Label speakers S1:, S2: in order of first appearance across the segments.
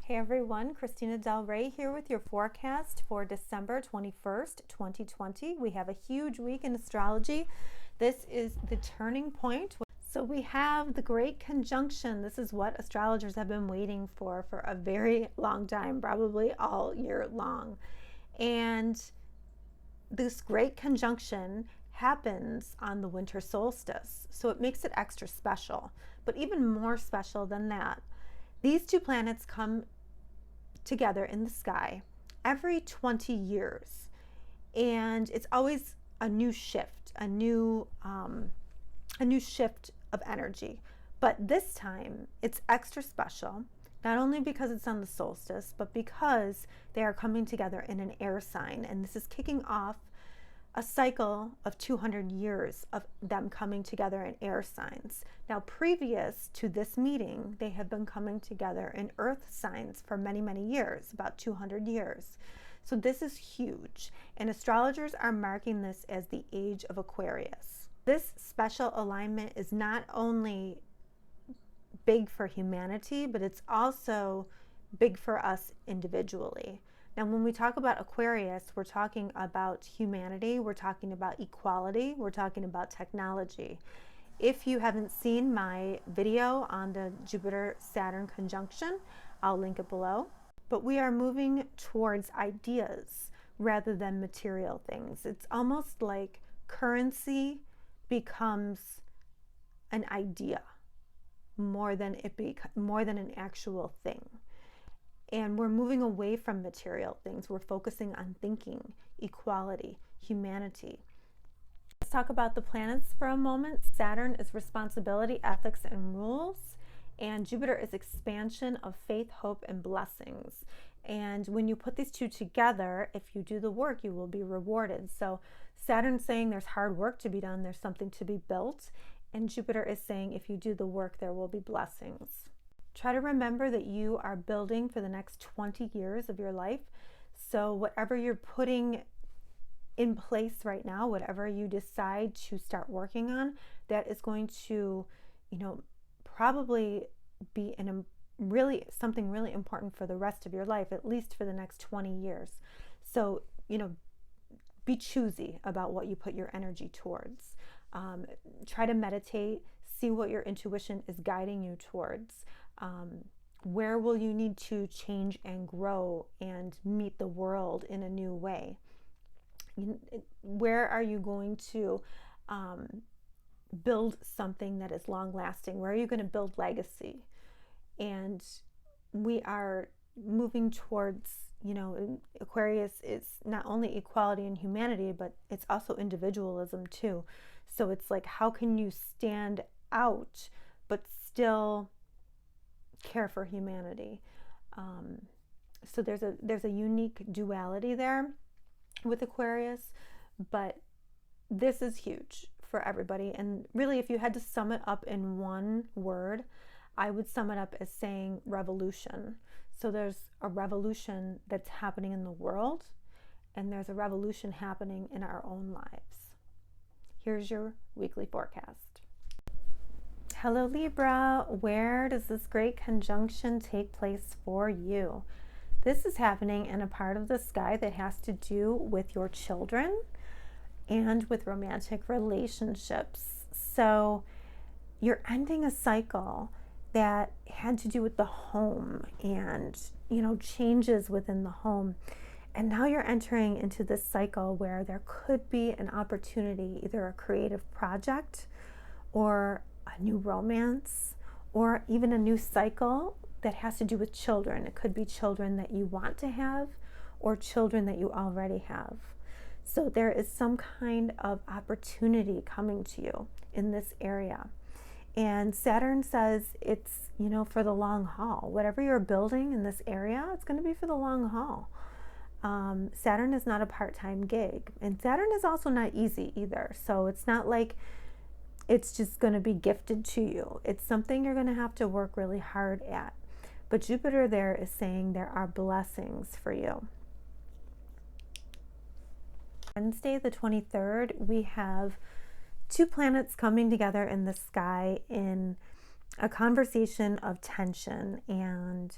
S1: Hey everyone, Christina Del Rey here with your forecast for December 21st, 2020. We have a huge week in astrology. This is the turning point. So we have the great conjunction. This is what astrologers have been waiting for a very long time, probably all year long. And this great conjunction happens on the winter solstice. So it makes it extra special. But even more special than that, these two planets come together in the sky every 20 years, and it's always a new shift, a new shift of energy. But this time it's extra special, not only because it's on the solstice, but because they are coming together in an air sign, and this is kicking off a cycle of 200 years of them coming together in air signs. Now, previous to this meeting, they have been coming together in earth signs for many, many years, about 200 years. So this is huge, and astrologers are marking this as the age of Aquarius. This special alignment is not only big for humanity, but it's also big for us individually. Now, when we talk about Aquarius, we're talking about humanity, we're talking about equality, we're talking about technology. If you haven't seen my video on the Jupiter-Saturn conjunction, I'll link it below. But we are moving towards ideas rather than material things. It's almost like currency becomes an idea more than an actual thing. And we're moving away from material things. We're focusing on thinking, equality, humanity. Let's talk about the planets for a moment. Saturn is responsibility, ethics, and rules. And Jupiter is expansion of faith, hope, and blessings. And when you put these two together, if you do the work, you will be rewarded. So Saturn's saying there's hard work to be done, there's something to be built. And Jupiter is saying if you do the work, there will be blessings. Try to remember that you are building for the next 20 years of your life. So whatever you're putting in place right now, whatever you decide to start working on, that is going to, probably be something really important for the rest of your life, at least for the next 20 years. So, be choosy about what you put your energy towards. Try to meditate, see what your intuition is guiding you towards. Where will you need to change and grow and meet the world in a new way? Where are you going to build something that is long lasting? Where are you going to build legacy? And we are moving towards, Aquarius is not only equality and humanity, but it's also individualism too. So it's like, how can you stand out but still care for humanity? So there's a unique duality there with Aquarius, but this is huge for everybody. And really, if you had to sum it up in one word, I would sum it up as saying revolution. So there's a revolution that's happening in the world, and there's a revolution happening in our own lives. Here's your weekly forecast. Hello Libra, where does this great conjunction take place for you? This is happening in a part of the sky that has to do with your children and with romantic relationships. So you're ending a cycle that had to do with the home and, changes within the home. And now you're entering into this cycle where there could be an opportunity, either a creative project or a new romance, or even a new cycle that has to do with children. It could be children that you want to have or children that you already have. So there is some kind of opportunity coming to you in this area. And Saturn says it's, for the long haul. Whatever you're building in this area, it's going to be for the long haul. Saturn is not a part-time gig. And Saturn is also not easy either. So it's not like it's just going to be gifted to you. It's something you're going to have to work really hard at. But Jupiter there is saying there are blessings for you. Wednesday the 23rd, we have two planets coming together in the sky in a conversation of tension, and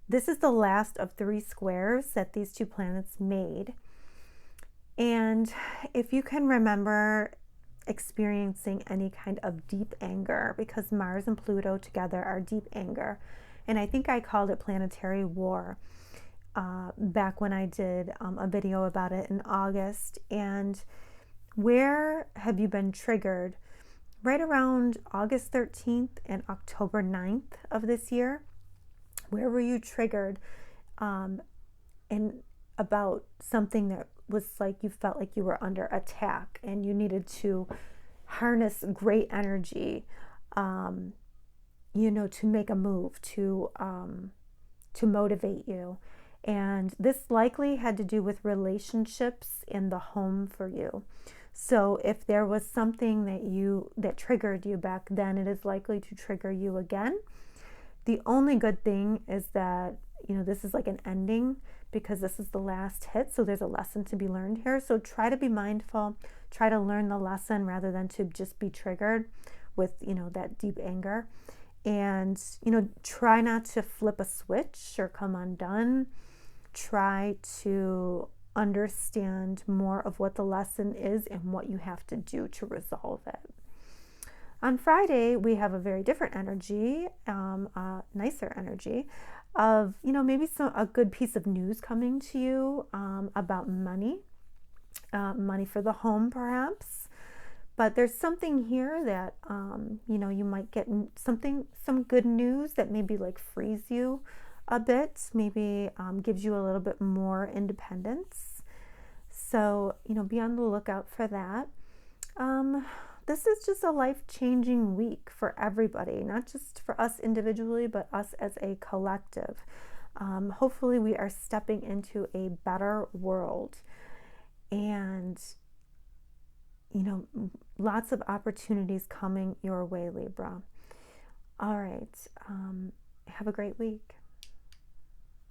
S1: this is the last of 3 squares that these 2 planets made. And if you can remember experiencing any kind of deep anger, because Mars and Pluto together are deep anger, and I think I called it planetary war back when I did a video about it in August. And where have you been triggered? Right around August 13th and October 9th of this year, where were you triggered about something that was like you felt like you were under attack and you needed to harness great energy, to make a move, to motivate you. And this likely had to do with relationships in the home for you. So if there was something that triggered you back then, it is likely to trigger you again. The only good thing is that, this is like an ending, because this is the last hit. So there's a lesson to be learned here. So try to be mindful, try to learn the lesson rather than to just be triggered with, that deep anger. And, try not to flip a switch or come undone. Try to understand more of what the lesson is and what you have to do to resolve it. On Friday, we have a very different energy, nicer energy of, maybe a good piece of news coming to you about money for the home perhaps. But there's something here that, you might get some good news that maybe like frees you a bit, maybe gives you a little bit more independence. So, be on the lookout for that. This is just a life-changing week for everybody, not just for us individually, but us as a collective. Hopefully we are stepping into a better world, and lots of opportunities coming your way, Libra. All right. Have a great week.